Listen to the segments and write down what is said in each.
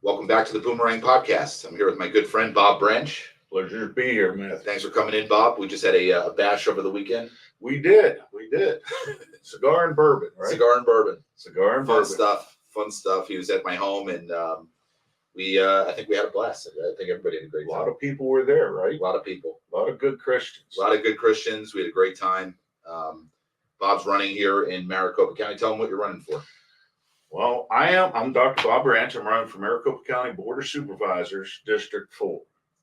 Welcome back to the Boomerang podcast. I'm here with my good friend Bob Branch. Pleasure to be here, man. Thanks for coming in, Bob. We just had a bash over the weekend. We did. Cigar and bourbon, right? Cigar and bourbon. Fun Stuff. He was at my home, and I think we had a blast. I think everybody had a great time. A lot of people were there, right? A lot of people. A lot of good Christians. We had a great time. Bob's running here in Maricopa County. Tell him what you're running for. Well, I'm Dr. Bob Branch. I'm running for Maricopa County Board of Supervisors, District 4,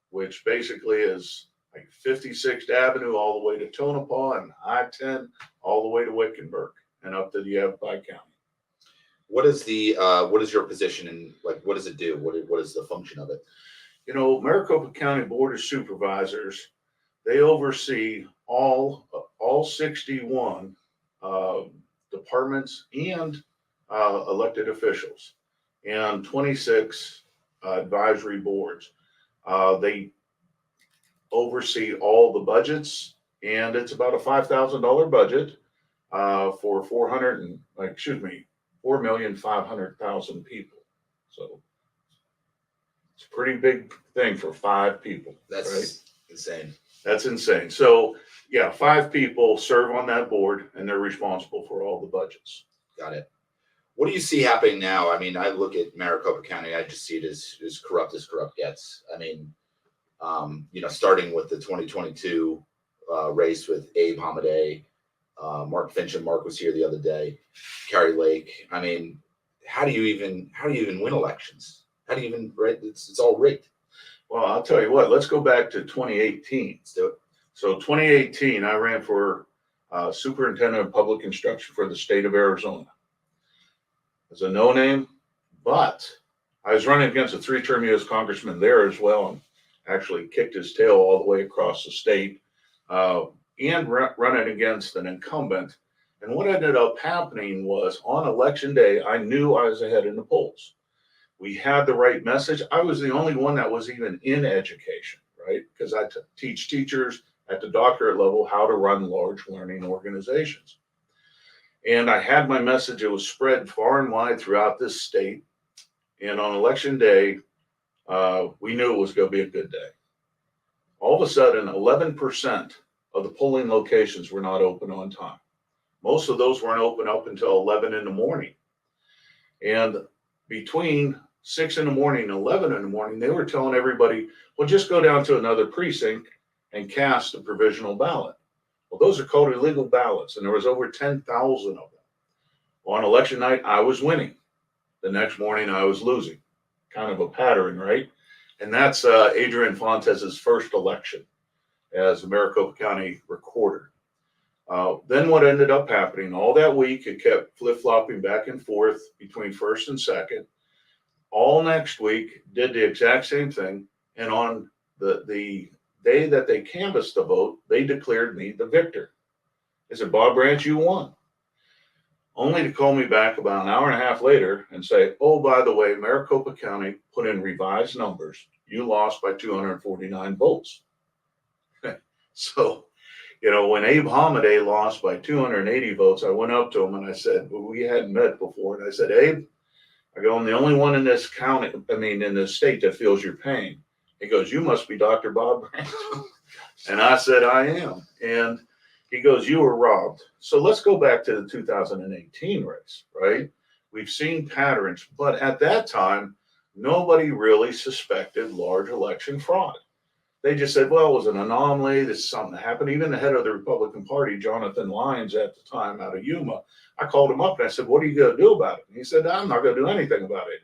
which basically is like 56th Avenue all the way to Tonopah and I-10 all the way to Wickenburg and up to the Yavapai County. What is your position and what does it do? What is the function of it? You know, Maricopa County Board of Supervisors, they oversee all 61 departments and elected officials and 26 advisory boards. They oversee all the budgets, and it's about a $5,000 budget for 4,500,000 people. So it's a pretty big thing for 5 people. That's right? Insane. That's insane. So yeah, 5 people serve on that board, and they're responsible for all the budgets. Got it. What do you see happening now? I mean, I look at Maricopa County, I just see it as corrupt gets. I mean, starting with the 2022 race with Abe Hamadeh, Mark Finch, and Mark was here the other day, Carrie Lake. I mean, how do you even win elections? How do you even, right? It's all rigged. Well, I'll tell you what, let's go back to 2018. Let's do it. So 2018, I ran for superintendent of public instruction for the state of Arizona. As a no-name, but I was running against a 3-term U.S. congressman there as well, and actually kicked his tail all the way across the state, and running against an incumbent. And what ended up happening was on election day, I knew I was ahead in the polls. We had the right message. I was the only one that was even in education, right? Because I teach teachers at the doctorate level how to run large learning organizations. And I had my message. It was spread far and wide throughout this state. And on election day, we knew it was going to be a good day. All of a sudden, 11% of the polling locations were not open on time. Most of those weren't open up until 11 in the morning. And between 6 in the morning and 11 in the morning, they were telling everybody, well, just go down to another precinct and cast a provisional ballot. Well, those are called illegal ballots, and there was over 10,000 of them. On election night, I was winning. The next morning, I was losing. Kind of a pattern, right? And that's Adrian Fontes's first election as a Maricopa County recorder. Then what ended up happening, all that week, it kept flip-flopping back and forth between first and second. All next week, did the exact same thing, and on the day that they canvassed the vote, they declared me the victor. They said, Bob Branch, you won. Only to call me back about an hour and a half later and say, oh, by the way, Maricopa County put in revised numbers. You lost by 249 votes. So, when Abe Hamadeh lost by 280 votes, I went up to him and I said, well, we hadn't met before. And I said, Abe, I'm the only one in this county, in this state that feels your pain. He goes, you must be Dr. Bob Branch. And I said, I am. And he goes, you were robbed. So let's go back to the 2018 race, right? We've seen patterns, but at that time, nobody really suspected large election fraud. They just said, well, it was an anomaly. This is something that happened. Even the head of the Republican Party, Jonathan Lyons, at the time out of Yuma, I called him up and I said, what are you going to do about it? And he said, I'm not going to do anything about it.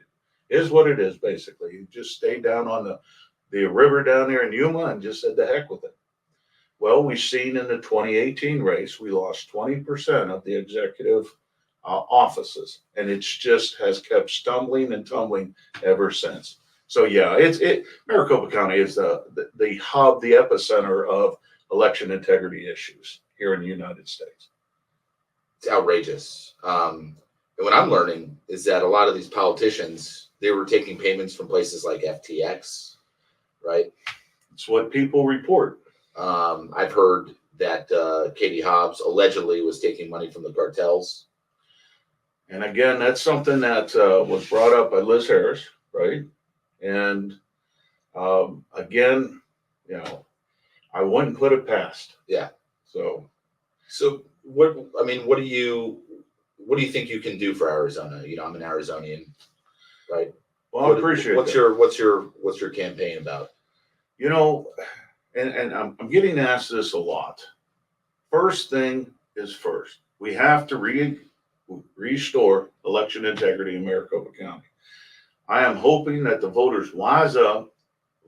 It is what it is, basically. He just stayed down on the river down there in Yuma and just said, the heck with it. Well, we've seen in the 2018 race, we lost 20% of the executive offices, and it just has kept stumbling and tumbling ever since. So yeah, Maricopa County is the hub, the epicenter of election integrity issues here in the United States. It's outrageous. And what I'm learning is that a lot of these politicians, they were taking payments from places like FTX, right? It's what people report. I've heard that Katie Hobbs allegedly was taking money from the cartels. And again, that's something that was brought up by Liz Harris, right? And again, I wouldn't put it past. Yeah. So what, I mean, what do you think you can do for Arizona? I'm an Arizonian, right? well, I appreciate what's that. what's your campaign about? And I'm getting asked this a lot. First thing is first. We have to restore election integrity in Maricopa County. I am hoping that the voters wise up,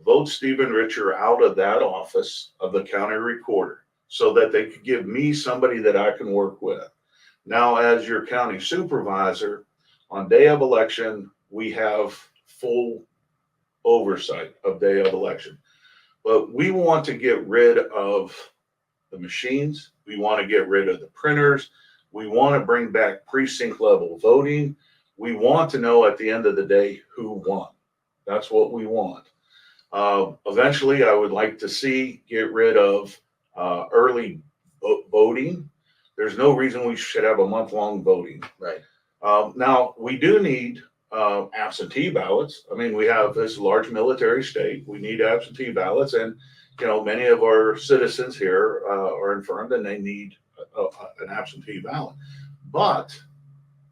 vote Stephen Richer out of that office of the county recorder so that they could give me somebody that I can work with. Now, as your county supervisor, on day of election, we have full oversight of day of election. But we want to get rid of the machines. We want to get rid of the printers. We want to bring back precinct level voting. We want to know at the end of the day who won. That's what we want. Eventually, I would like to get rid of early voting. There's no reason we should have a month-long voting. Right. Now, we do need absentee ballots. I mean, we have this large military state. We need absentee ballots, and many of our citizens here are infirmed and they need an absentee ballot. But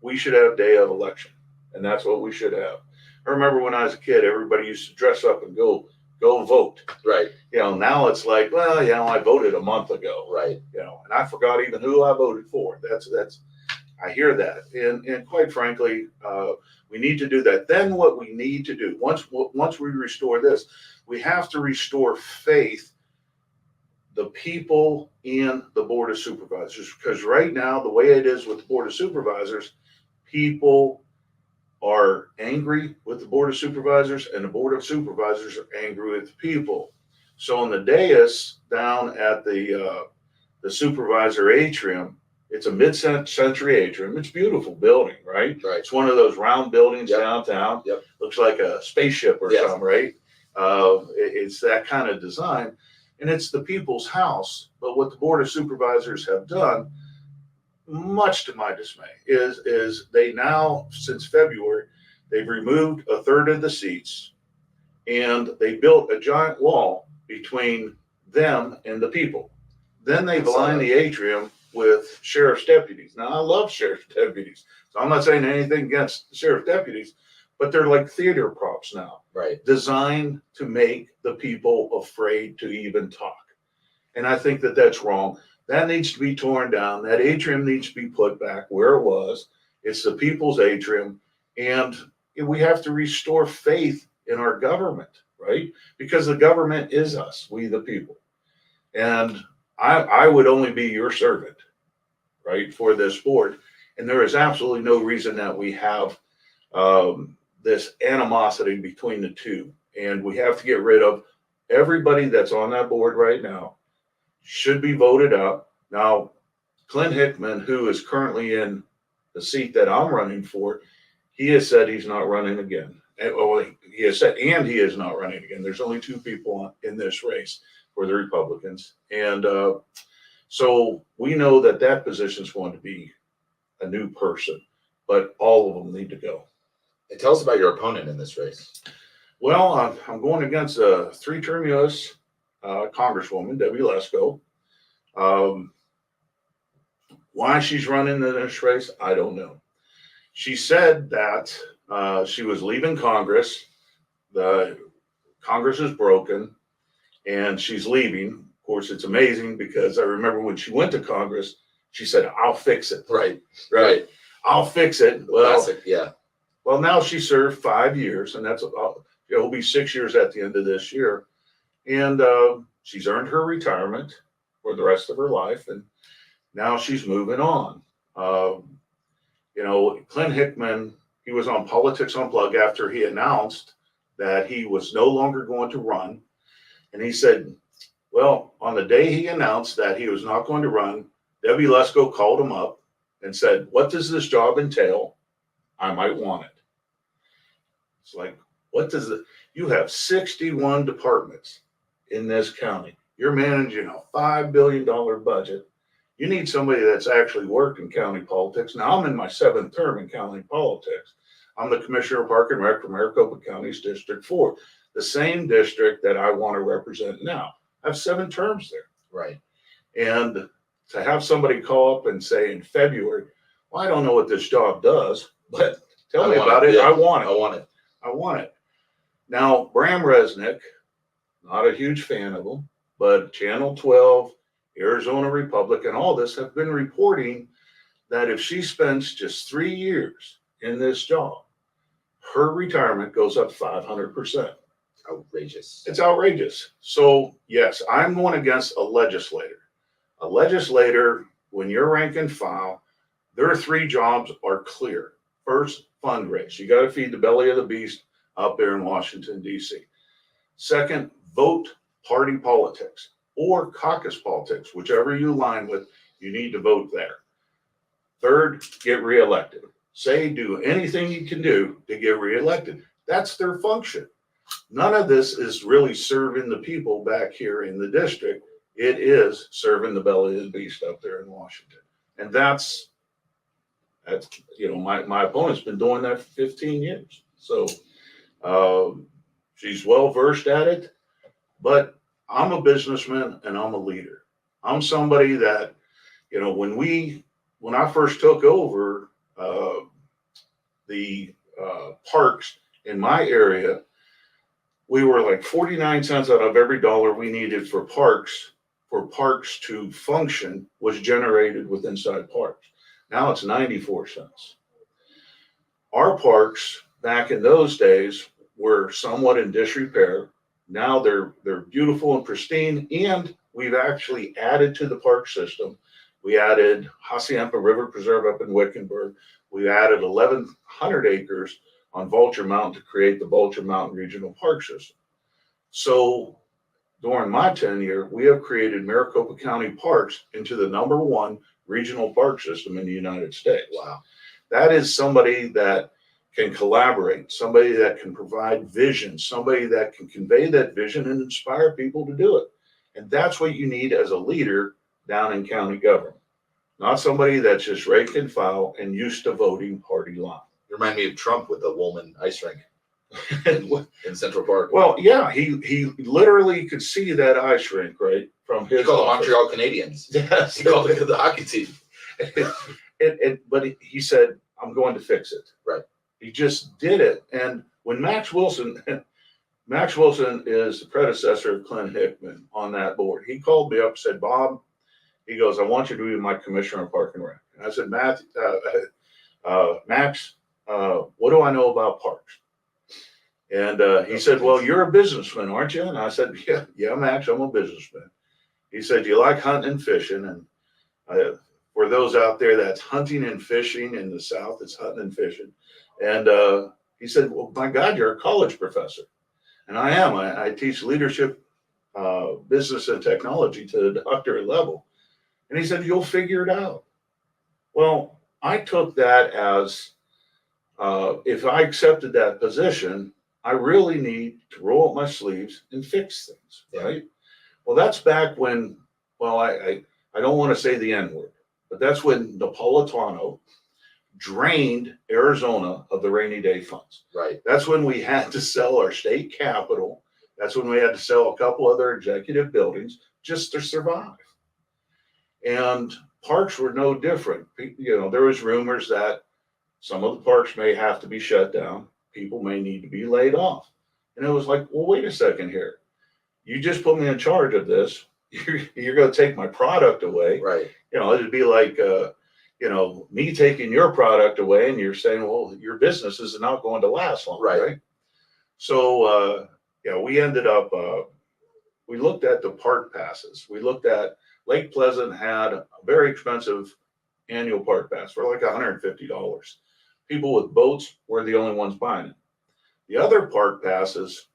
we should have day of election, and that's what we should have. I remember when I was a kid, everybody used to dress up and go vote. Right. Now it's like, well, I voted a month ago. Right. And I forgot even who I voted for. That's I hear that, and quite frankly, we need to do that. Then what we need to do once we restore this, we have to restore faith, the people in the Board of Supervisors, because right now the way it is with the Board of Supervisors, people are angry with the Board of Supervisors, and the Board of Supervisors are angry with the people. So on the dais down at the supervisor atrium, it's a mid-century atrium. It's a beautiful building, right? Right. It's one of those round buildings Yep. downtown. Yep. Looks like a spaceship or Yes. something, right? It's that kind of design, and it's the people's house. But what the Board of Supervisors have done, much to my dismay, is they now, since February, they've removed a third of the seats, and they built a giant wall between them and the people. Then they've lined the atrium with sheriff's deputies. Now, I love sheriff's deputies, so I'm not saying anything against sheriff's deputies, but they're like theater props now. Right. Designed to make the people afraid to even talk. And I think that that's wrong. That needs to be torn down. That atrium needs to be put back where it was. It's the people's atrium. And we have to restore faith in our government, right? Because the government is us, we the people. And I would only be your servant, right, for this board. And there is absolutely no reason that we have this animosity between the two. And we have to get rid of everybody that's on that board right now. Should be voted up. Now, Clint Hickman, who is currently in the seat that I'm running for, he has said he's not running again. He has said, and he is not running again. There's only two people in this race for the Republicans. And so we know that position is going to be a new person, but all of them need to go. And tell us about your opponent in this race. Well, I'm going against a 3-term U.S. Congresswoman, Debbie Lesko. Why she's running in this race, I don't know. She said that she was leaving Congress. The Congress is broken, and she's leaving. Of course, it's amazing because I remember when she went to Congress, she said, "I'll fix it." Right. Right. I'll fix it. Well, classic. Yeah. Well, now she served 5 years, and it'll be 6 years at the end of this year. And she's earned her retirement for the rest of her life, and now she's moving on. Clint Hickman, he was on Politics Unplugged after he announced that he was no longer going to run. And he said, well, on the day he announced that he was not going to run, Debbie Lesko called him up and said, "What does this job entail? I might want it." It's like, you have 61 departments in this county. You're managing a $5 billion budget. You need somebody that's actually worked in county politics. Now, I'm in my 7th term in county politics. I'm the Commissioner of Park and Rec for Maricopa County's District 4, the same district that I want to represent now. I have 7 terms there. Right. And to have somebody call up and say in February, well, I don't know what this job does, but tell me about it. Yeah, I want it. I want it. I want it. Now, Bram Resnick, not a huge fan of him, but Channel 12, Arizona Republic, and all this have been reporting that if she spends just 3 years in this job, her retirement goes up 500%. Outrageous. It's outrageous. So, yes, I'm going against a legislator. A legislator, when you're rank and file, their 3 jobs are clear. First, fundraise. You got to feed the belly of the beast up there in Washington, D.C. Second, vote party politics or caucus politics, whichever you align with, you need to vote there. Third, get reelected. Say, do anything you can do to get reelected. That's their function. None of this is really serving the people back here in the district. It is serving the belly of the beast up there in Washington. And that's my opponent's been doing that for 15 years. So she's well versed at it, but I'm a businessman and I'm a leader. I'm somebody that, when I first took over the parks in my area, we were like 49 cents out of every dollar we needed for parks to function was generated with inside parks. Now it's 94 cents. Our parks back in those days were somewhat in disrepair. Now they're beautiful and pristine, and we've actually added to the park system. We added Hacienda River Preserve up in Wickenburg. We added 1,100 acres on Vulture Mountain to create the Vulture Mountain Regional Park System. So during my tenure, we have created Maricopa County Parks into the #1 regional park system in the United States. Wow. That is somebody that can collaborate, somebody that can provide vision, somebody that can convey that vision and inspire people to do it. And that's what you need as a leader down in county government. Not somebody that's just rake and file and used to voting party line. You remind me of Trump with the Woolman ice rink in Central Park. Well, yeah, he literally could see that ice rink, right, from his He called the office. Montreal Canadiens. Yes. He called it the hockey team. But he said, I'm going to fix it. Right. He just did it. And when Max Wilson is the predecessor of Clint Hickman on that board, he called me up and said, Bob, he goes, I want you to be my commissioner of Park and Rec. And I said, Max, what do I know about parks? And he said, well, you're a businessman, aren't you? And I said, yeah, Max, I'm a businessman. He said, you like hunting and fishing. And for those out there, that's hunting and fishing. In the South, it's hunting and fishing. And he said, well, my God, you're a college professor. And I am. I teach leadership, business, and technology to the doctorate level. And he said, you'll figure it out. Well, I took that as if I accepted that position, I really need to roll up my sleeves and fix things, right? Well, that's back when, I don't want to say the N-word, but that's when Napolitano drained Arizona of the rainy day funds. Right. That's when we had to sell our state capitol. That's when we had to sell a couple other executive buildings just to survive. And parks were no different. There was rumors that some of the parks may have to be shut down. People may need to be laid off. And it was like, well, wait a second here. You just put me in charge of this. You're going to take my product away. Right. It'd be like, me taking your product away and you're saying, well, your business is not going to last long. Right. So, we ended up, we looked at the park passes. We looked at Lake Pleasant had a very expensive annual park pass for like $150. People with boats were the only ones buying it. The other park passes,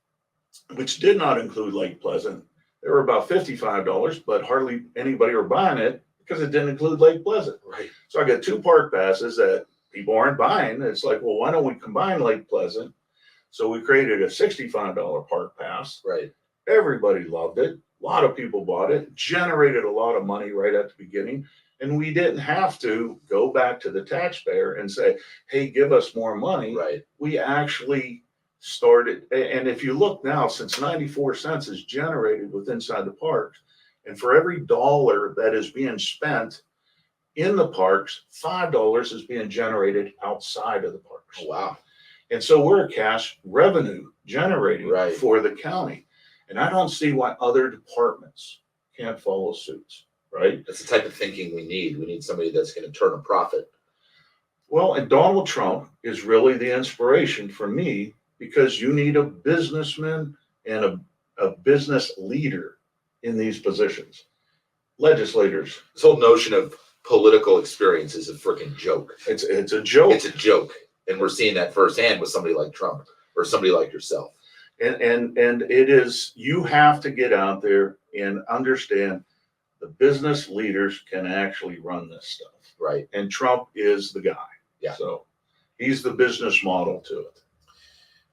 which did not include Lake Pleasant, they were about $55, but hardly anybody were buying it because it didn't include Lake Pleasant. Right. So I got 2 park passes that people aren't buying. It's like, well, why don't we combine Lake Pleasant? So we created a $65 park pass. Right. Everybody loved it. A lot of people bought it, generated a lot of money right at the beginning. And we didn't have to go back to the taxpayer and say, hey, give us more money. Right. We actually started, and if you look now, since 94 cents is generated with inside the parks, and for every dollar that is being spent in the parks, $5 is being generated outside of the parks. Oh, wow. And so we're a cash revenue generating Right. for the county. And I don't see why other departments can't follow suit, right? That's the type of thinking we need. We need somebody that's going to turn a profit. Well, and Donald Trump is really the inspiration for me, because you need a businessman and a business leader in these positions. Legislators, This whole notion of political experience is a freaking joke. it's a joke. It's a joke. And we're seeing that firsthand with somebody like Trump or somebody like yourself. And it is, you have to get out there and understand the business leaders can actually run this stuff. Right. And Trump is the guy. Yeah. So he's the business model to it.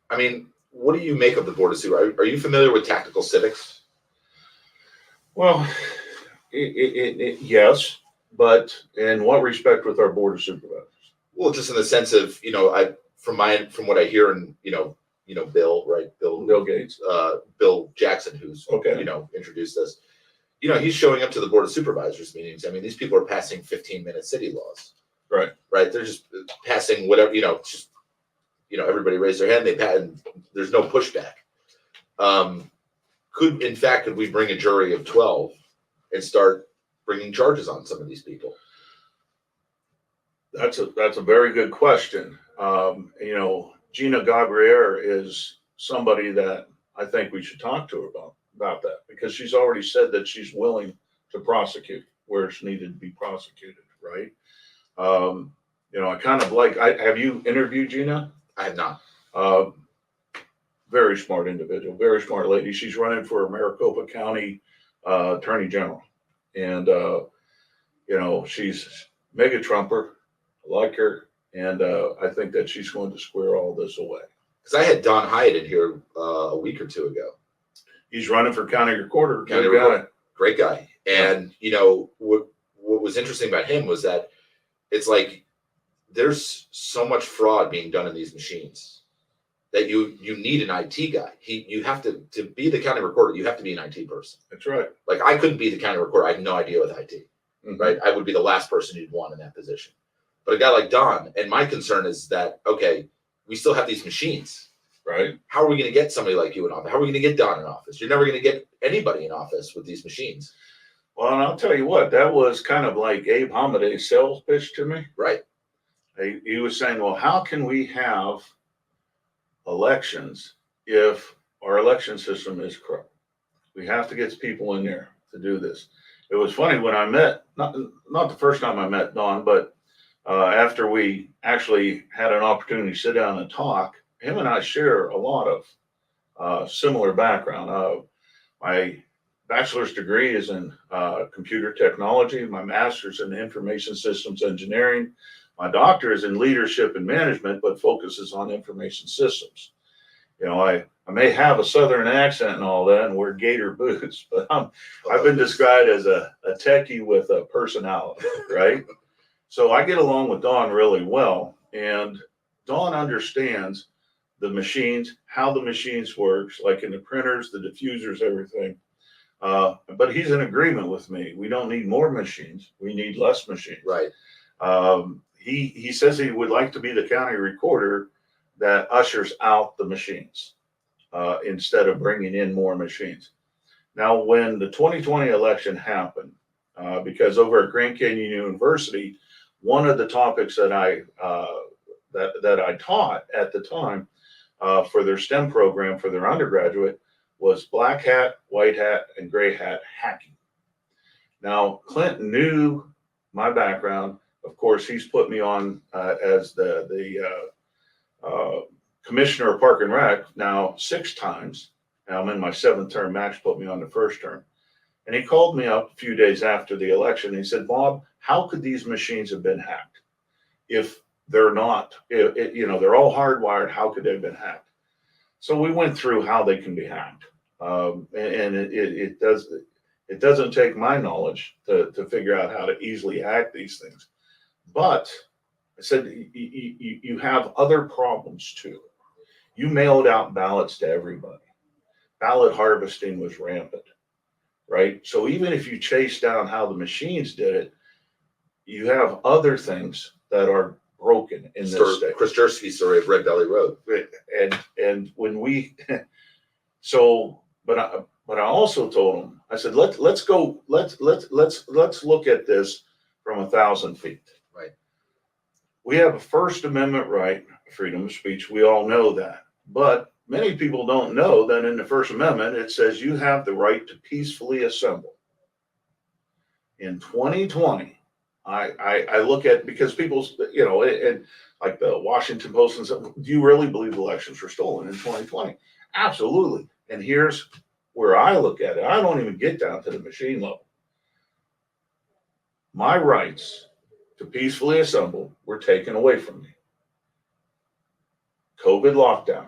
I mean, what do you make of the Board of Supervisors? Are you familiar with tactical civics? Well, yes, but in what respect with our Board of Supervisors? Well, just in the sense of, from what I hear, and Bill, right? Bill Gates. Bill Jackson, who's Okay. introduced us. He's showing up to the Board of Supervisors meetings. I mean, these people are passing 15-minute city laws. Right. Right. They're just passing whatever, everybody raise their hand, they pat, and there's no pushback. Could we bring a jury of 12 and start bringing charges on some of these people? That's a very good question. Gina Gabriel is somebody that I think we should talk to her about that, because she's already said that she's willing to prosecute where it's needed to be prosecuted, right? I kind of have you interviewed Gina? I have not. Very smart individual, very smart lady. She's running for Maricopa County Attorney General. And, she's mega Trumper. I like her. And I think that she's going to square all this away. Because I had Don Hyatt in here a week or two ago. He's running for county recorder. County recorder. Great guy. And, what was interesting about him was that it's like there's so much fraud being done in these machines that you need an IT guy. You have to be the county recorder, you have to be an IT person. That's right. Like, I couldn't be the county recorder. I have no idea with IT, right? I would be the last person you'd want in that position. But a guy like Don, and my concern is that, okay, we still have these machines. Right. How are we going to get somebody like you in office? How are we going to get Don in office? You're never going to get anybody in office with these machines. Well, and I'll tell you what, that was kind of like Abe Hamadeh's sales pitch to me. Right. He was saying, well, how can we have elections if our election system is corrupt? We have to get people in there to do this. It was funny when I met, not the first time I met Don, but after we actually had an opportunity to sit down and talk, him and I share a lot of similar background. My bachelor's degree is in computer technology. My master's in information systems engineering. My doctor is in leadership and management, but focuses on information systems. I may have a Southern accent and all that and wear gator boots, but I've been described as a techie with a personality, right? So I get along with Don really well, and Don understands the machines, how the machines works, like in the printers, the diffusers, everything. But he's in agreement with me. We don't need more machines. We need less machines. Right. He says he would like to be the county recorder that ushers out the machines instead of bringing in more machines. Now, when the 2020 election happened, because over at Grand Canyon University, one of the topics that I taught at the time for their STEM program for their undergraduate was black hat, white hat, and gray hat hacking. Now, Clint knew my background. Of course, he's put me on as the commissioner of Park and Rec now 6 times. Now I'm in my 7th term. Max put me on the first term. And he called me up a few days after the election. He said, Bob, how could these machines have been hacked? If they're not, they're all hardwired, how could they have been hacked? So we went through how they can be hacked. And it does, It doesn't take my knowledge to figure out how to easily hack these things. But I said, you have other problems too. You mailed out ballots to everybody. Ballot harvesting was rampant, right? So even if you chase down how the machines did it, you have other things that are broken in this state. Chris Jersey's story of Red Belly Road. And when we, so, but I also told him, I said, let's look at this from 1,000 feet. Right. We have a First Amendment right, freedom of speech. We all know that. But many people don't know that in the First Amendment, it says you have the right to peacefully assemble. In 2020, I look at, because people, you know, and like the Washington Post and stuff, do you really believe elections were stolen in 2020? Absolutely. And here's where I look at it. I don't even get down to the machine level. My rights to peacefully assemble were taken away from me. COVID lockdown.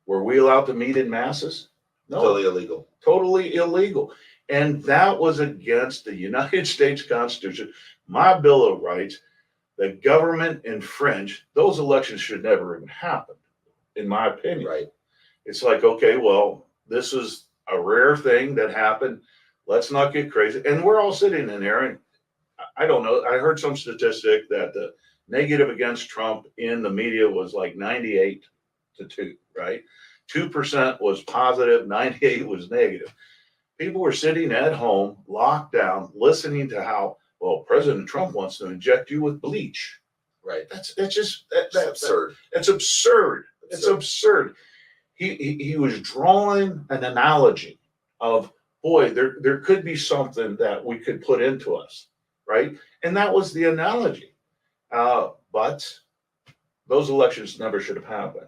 Were we allowed to meet in masses? No. Totally illegal. Totally illegal. And that was against the United States Constitution, my Bill of Rights. The government infringed. Those elections should never even happen, in my opinion. Right. It's like, okay, well, this is a rare thing that happened. Let's not get crazy. And we're all sitting in there, and I don't know. I heard some statistic that the negative against Trump in the media was like 98 to 2, right? 2% was positive, 98 was negative. People were sitting at home, locked down, listening to how, well, President Trump wants to inject you with bleach. Right. That's just That's absurd. That's absurd. It's absurd. He was drawing an analogy of, boy, there could be something that we could put into us, right? And that was the analogy. But those elections never should have happened.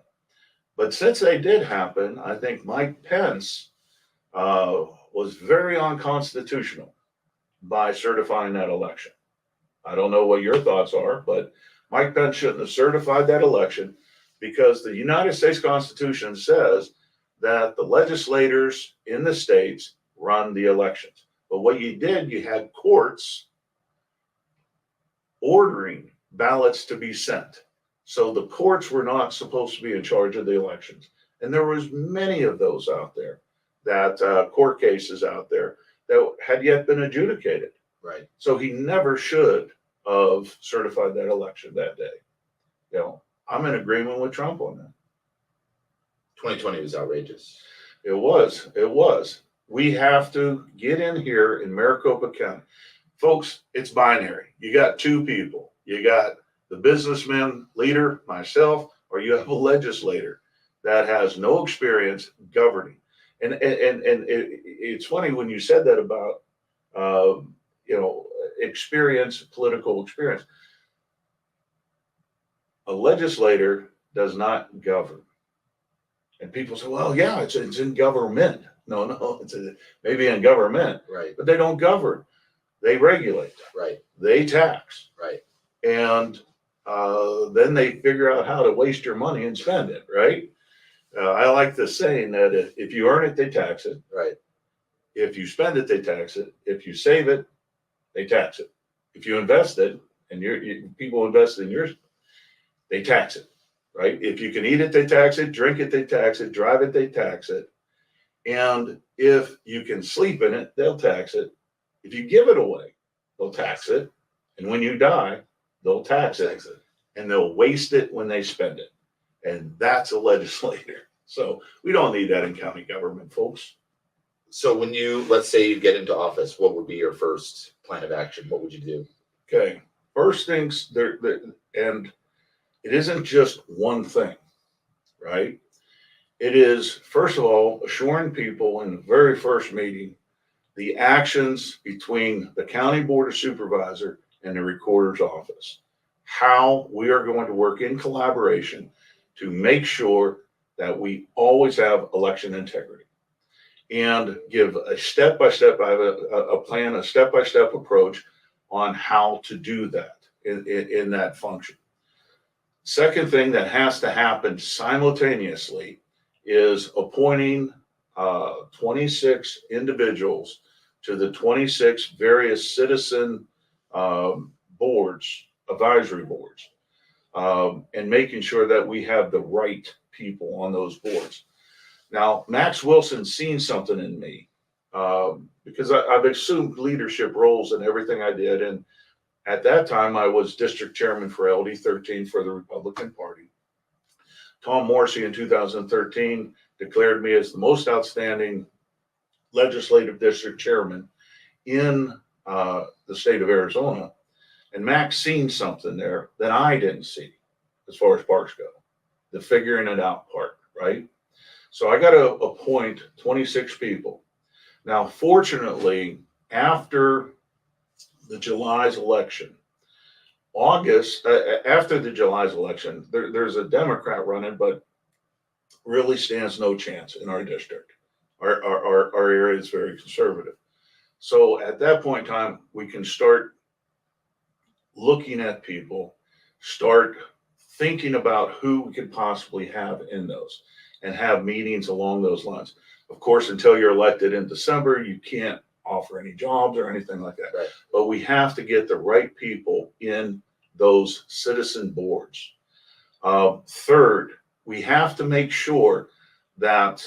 But since they did happen, I think Mike Pence was very unconstitutional by certifying that election. I don't know what your thoughts are, but Mike Pence shouldn't have certified that election, because the United States Constitution says that the legislators in the states run the elections. But what you did, you had courts ordering ballots to be sent. So the courts were not supposed to be in charge of the elections. And there was many of those out there, that court cases out there that had yet been adjudicated. Right. So he never should have certified that election that day. You know, I'm in agreement with Trump on that. 2020 was outrageous. It was. It was. We have to get in here in Maricopa County. Folks, it's binary. You got two people. You got the businessman leader, myself, or you have a legislator that has no experience governing. And it's funny when you said that about, experience, political experience. A legislator does not govern. And people say, well, yeah, it's in government. No, it's maybe in government, Right. but they don't govern. They regulate. Right. They tax. Right. And then they figure out how to waste your money and spend it, right? I like the saying that if you earn it, they tax it. Right. If you spend it, they tax it. If you save it, they tax it. If you invest it, and people invest in yours, they tax it, right? If you can eat it, they tax it. Drink it, they tax it. Drive it, they tax it. And if you can sleep in it, they'll tax it. If you give it away, they'll tax it. And when you die, they'll tax it. And they'll waste it when they spend it. And that's a legislator. So we don't need that in county government, folks. So when let's say you get into office, what would be your first plan of action? What would you do? Okay. First things, and it isn't just one thing, right? It is, first of all, assuring people in the very first meeting the actions between the county board of supervisor and the recorder's office, how we are going to work in collaboration to make sure that we always have election integrity, and give a step-by-step, I have a plan, a step-by-step approach on how to do that in that function. Second thing that has to happen simultaneously is appointing 26 individuals to the 26 various citizen boards, advisory boards, and making sure that we have the right people on those boards. Now, Max Wilson's seen something in me because I've assumed leadership roles in everything I did. And at that time, I was district chairman for LD 13 for the Republican Party. Tom Morrissey in 2013 declared me as the most outstanding legislative district chairman in the state of Arizona. And Max seen something there that I didn't see as far as parks go, the figuring it out part, right? So I got to appoint 26 people. Now, fortunately, after the July's election, after the July's election, there's a Democrat running, but really stands no chance in our district. Our area is very conservative. So at that point in time, we can start looking at people, start thinking about who we could possibly have in those and have meetings along those lines. Of course, until you're elected in December, you can't offer any jobs or anything like that. Right. But we have to get the right people in those citizen boards. Third, we have to make sure that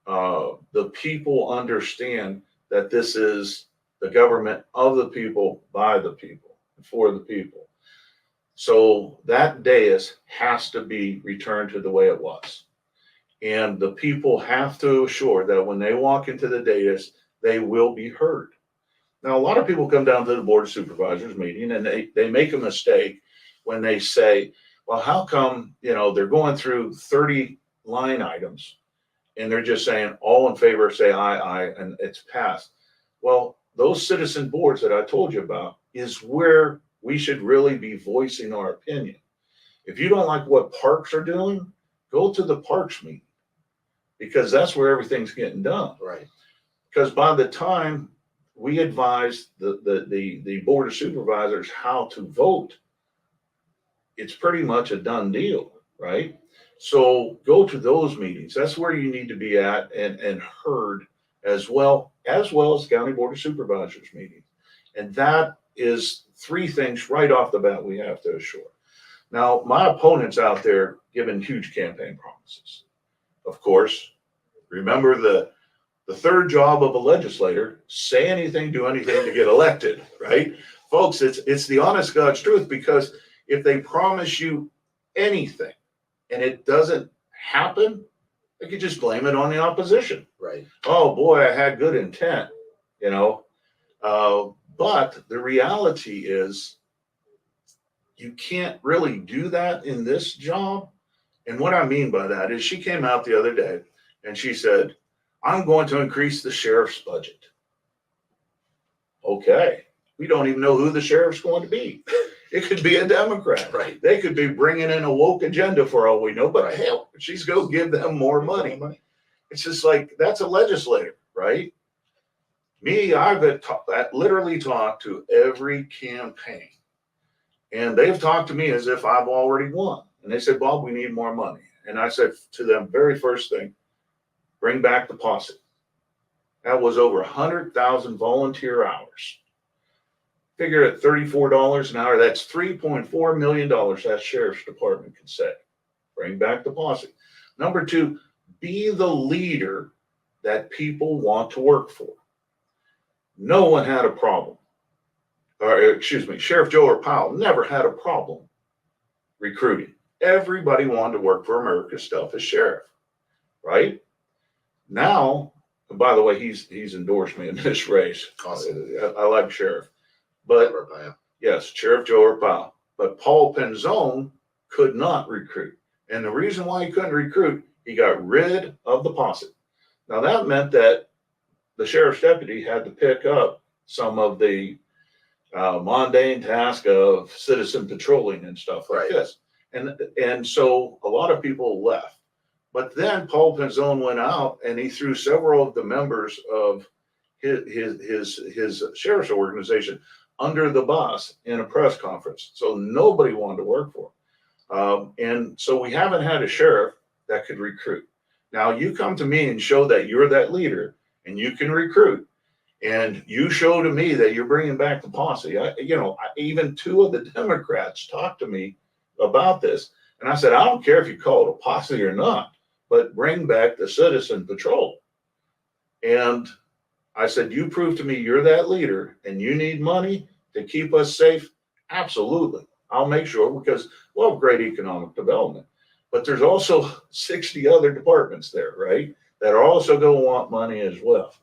the people understand that this is the government of the people, by the people, for the people. So that dais has to be returned to the way it was. And the people have to assure that when they walk into the dais, they will be heard. Now, a lot of people come down to the Board of Supervisors meeting and they make a mistake when they say, well, how come, they're going through 30 line items and they're just saying all in favor, say aye, and it's passed. Well, those citizen boards that I told you about is where we should really be voicing our opinion. If you don't like what parks are doing, go to the parks meeting because that's where everything's getting done. Right. Because by the time we advise the Board of Supervisors how to vote, it's pretty much a done deal, right? So go to those meetings. That's where you need to be at and heard as well as County Board of Supervisors meeting. And that is three things right off the bat we have to assure. Now, my opponent's out there giving huge campaign promises. Of course, remember the third job of a legislator, say anything, do anything to get elected, right? Folks, it's the honest God's truth, because if they promise you anything and it doesn't happen, they could just blame it on the opposition. Right. Oh boy, I had good intent, but the reality is you can't really do that in this job. And what I mean by that is she came out the other day and she said, I'm going to increase the sheriff's budget. Okay. We don't even know who the sheriff's going to be. It could be a Democrat. Right. They could be bringing in a woke agenda for all we know, but Right. hell, she's going to give them more money. It's just like, that's a legislator, right? Me, I've literally talked to every campaign, and they've talked to me as if I've already won. And they said, Bob, we need more money. And I said to them, very first thing, bring back the posse. That was over 100,000 volunteer hours. Figure at $34 an hour, that's $3.4 million that sheriff's department can say. Bring back the posse. Number two, be the leader that people want to work for. No one had a problem. Sheriff Joe or Powell never had a problem recruiting. Everybody wanted to work for America's toughest sheriff, right? Now, and by the way, he's endorsed me in this race. Awesome. I like Sheriff. But yes, Sheriff Joe or Powell. But Paul Penzone could not recruit. And the reason why he couldn't recruit, he got rid of the posse. Now that meant that the sheriff's deputy had to pick up some of the mundane task of citizen patrolling and stuff like this. And so a lot of people left. But then Paul Penzone went out and he threw several of the members of his sheriff's organization under the bus in a press conference. So nobody wanted to work for him. And so we haven't had a sheriff that could recruit. Now you come to me and show that you're that leader and you can recruit. And you show to me that you're bringing back the posse. Even two of the Democrats talked to me about this. And I said, I don't care if you call it a posse or not, but bring back the citizen patrol. And I said, you prove to me you're that leader and you need money to keep us safe. Absolutely. I'll make sure, because we'll have great economic development. But there's also 60 other departments there, right, that are also going to want money as well.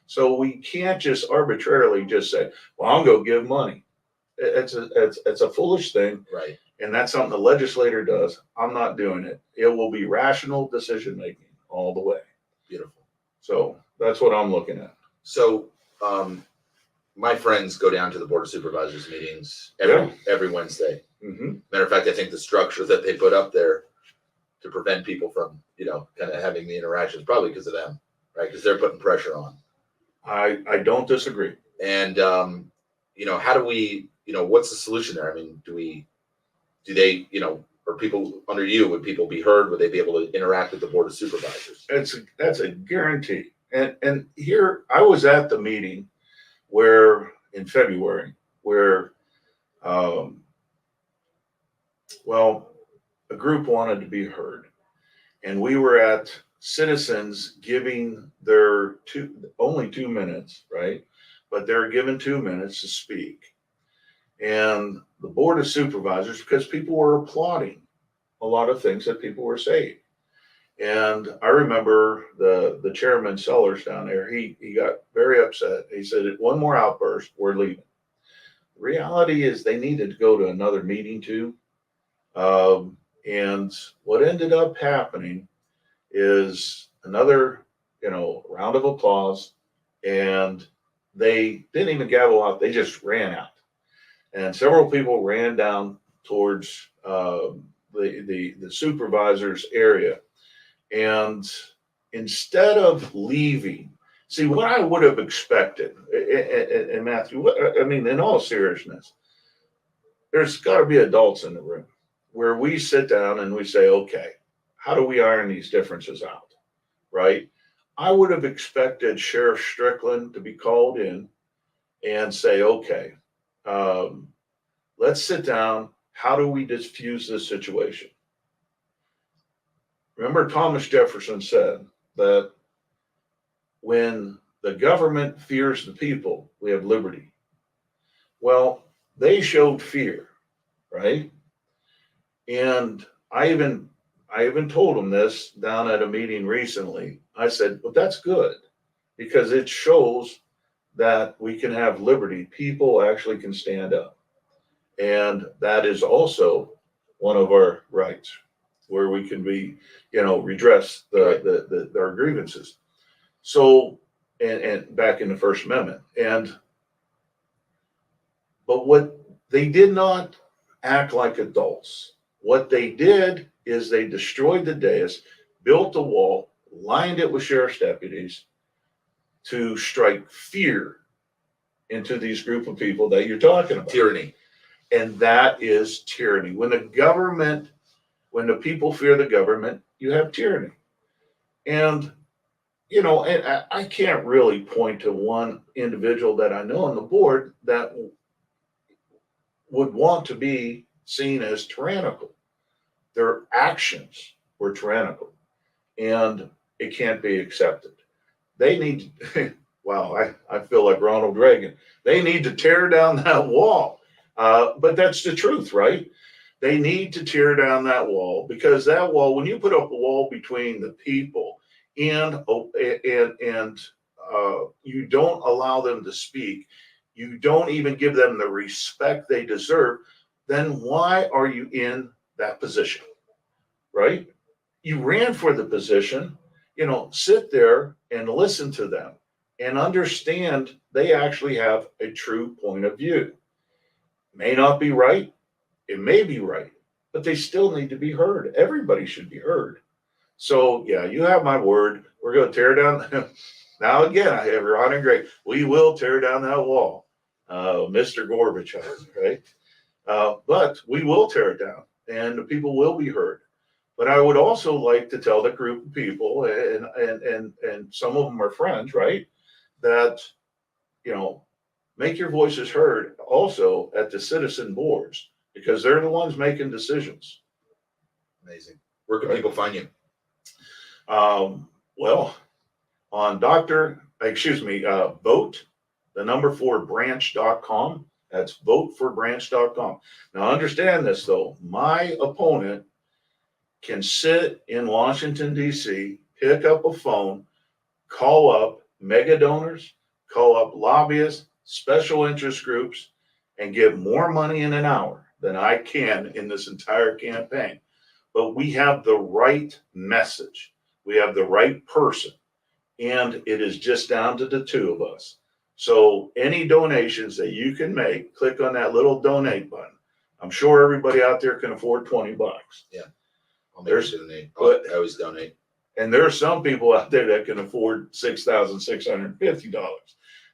So we can't just arbitrarily just say, well, I'm going to give money. It's a foolish thing. Right. And that's something the legislator does. I'm not doing it. It will be rational decision making all the way. Beautiful. So that's what I'm looking at. So my friends go down to the Board of Supervisors meetings every Wednesday. Mm-hmm. Matter of fact, I think the structure that they put up there to prevent people from, kind of having the interactions, probably because of them, right? Because they're putting pressure on. I don't disagree. And, how do we, what's the solution there? I mean, do they, or people under you, would people be heard? Would they be able to interact with the Board of Supervisors? That's a guarantee. And here I was at the meeting where in February, where, a group wanted to be heard, and we were at citizens giving their only 2 minutes, right? But they're given 2 minutes to speak. And the Board of Supervisors, because people were applauding a lot of things that people were saying. And I remember the chairman Sellers down there, he got very upset. He said, one more outburst, we're leaving. The reality is they needed to go to another meeting too. And what ended up happening is another, round of applause, and they didn't even gavel out. They just ran out, and several people ran down towards the supervisor's area. And instead of leaving, see what I would have expected, and Matthew, in all seriousness, there's got to be adults in the room where we sit down and we say, okay, how do we iron these differences out, right? I would have expected Sheriff Strickland to be called in and say, okay, let's sit down. How do we diffuse this situation? Remember, Thomas Jefferson said that when the government fears the people, we have liberty. Well, they showed fear, right? And I even told them this down at a meeting recently. I said, well, that's good, because it shows that we can have liberty. People actually can stand up. And that is also one of our rights, where we can be, redress our grievances. So, and back in the First Amendment. But what they did not act like adults. What they did is they destroyed the dais, built a wall, lined it with sheriff's deputies to strike fear into these group of people that you're talking about. Tyranny. And that is tyranny. When the people fear the government, you have tyranny. And, and I can't really point to one individual that I know on the board that would want to be seen as tyrannical. Their actions were tyrannical, and it can't be accepted. They need to, wow, I feel like Ronald Reagan. They need to tear down that wall. But that's the truth, right? They need to tear down that wall, because that wall, when you put up a wall between the people and you don't allow them to speak, you don't even give them the respect they deserve, then why are you in that position, right? You ran for the position, sit there and listen to them and understand they actually have a true point of view. May not be right. It may be right, but they still need to be heard. Everybody should be heard. So yeah, you have my word. We're going to tear down. Now again, I have your honor and great. We will tear down that wall, Mr. Gorbachev, right? But we will tear it down, and the people will be heard. But I would also like to tell the group of people, and some of them are friends, right, that make your voices heard also at the citizen boards, because they're the ones making decisions. Amazing. Where can people find you? Well, on vote, the number 4 branch.com. That's votefourbranch.com. Now understand this though, my opponent can sit in Washington, D.C., pick up a phone, call up mega donors, call up lobbyists, special interest groups, and get more money in an hour than I can in this entire campaign. But we have the right message. We have the right person. And it is just down to the two of us. So any donations that you can make, click on that little donate button. I'm sure everybody out there can afford $20. Yeah. I always donate. And there are some people out there that can afford $6,650.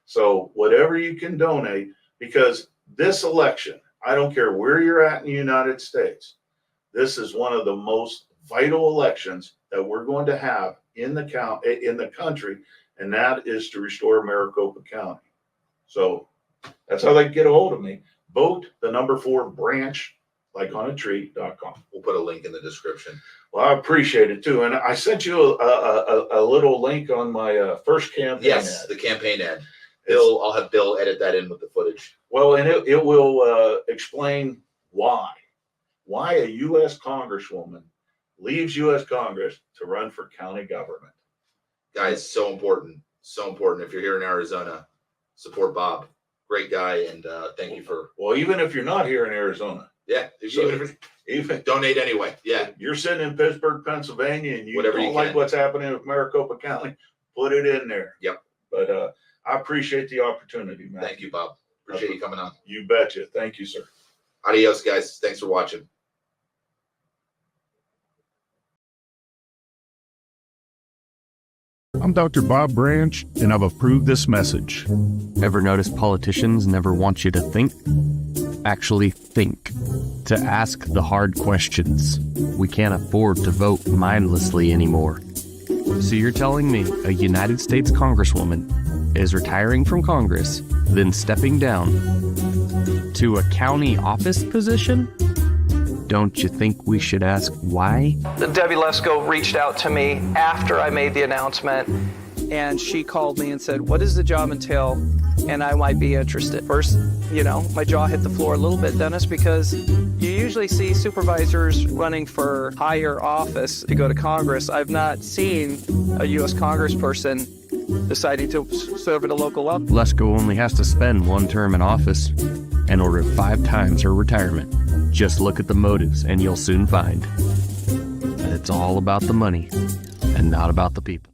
So whatever you can donate, because this election, I don't care where you're at in the United States, this is one of the most vital elections that we're going to have in the country, and that is to restore Maricopa County. So that's how they can get a hold of me. Vote the number 4 branch, like on a tree.com. We'll put a link in the description. Well, I appreciate it too. And I sent you a little link on my first campaign. Yes, ad. the campaign ad. I'll have Bill edit that in with the footage. Well, and it will explain why a U.S. Congresswoman leaves U.S. Congress to run for county government. Guys, so important. So important. If you're here in Arizona, support Bob. Great guy. And thank you for. Well, even if you're not here in Arizona. Yeah. Even donate anyway. Yeah. You're sitting in Pittsburgh, Pennsylvania, and you don't like what's happening with Maricopa County, put it in there. Yep. But I appreciate the opportunity, man. Thank you, Bob. Appreciate you coming on. You betcha. Thank you, sir. Adios, guys. Thanks for watching. I'm Dr. Bob Branch, and I've approved this message. Ever notice politicians never want you to think? Actually think. To ask the hard questions. We can't afford to vote mindlessly anymore. So you're telling me a United States Congresswoman is retiring from Congress, then stepping down to a county office position? Don't you think we should ask why? Debbie Lesko reached out to me after I made the announcement, and she called me and said, what does the job entail? And I might be interested. First, my jaw hit the floor a little bit, Dennis, because you usually see supervisors running for higher office to go to Congress. I've not seen a U.S. congressperson deciding to serve at a local level. Lesko only has to spend one term in office and order 5 times her retirement. Just look at the motives and you'll soon find that it's all about the money and not about the people.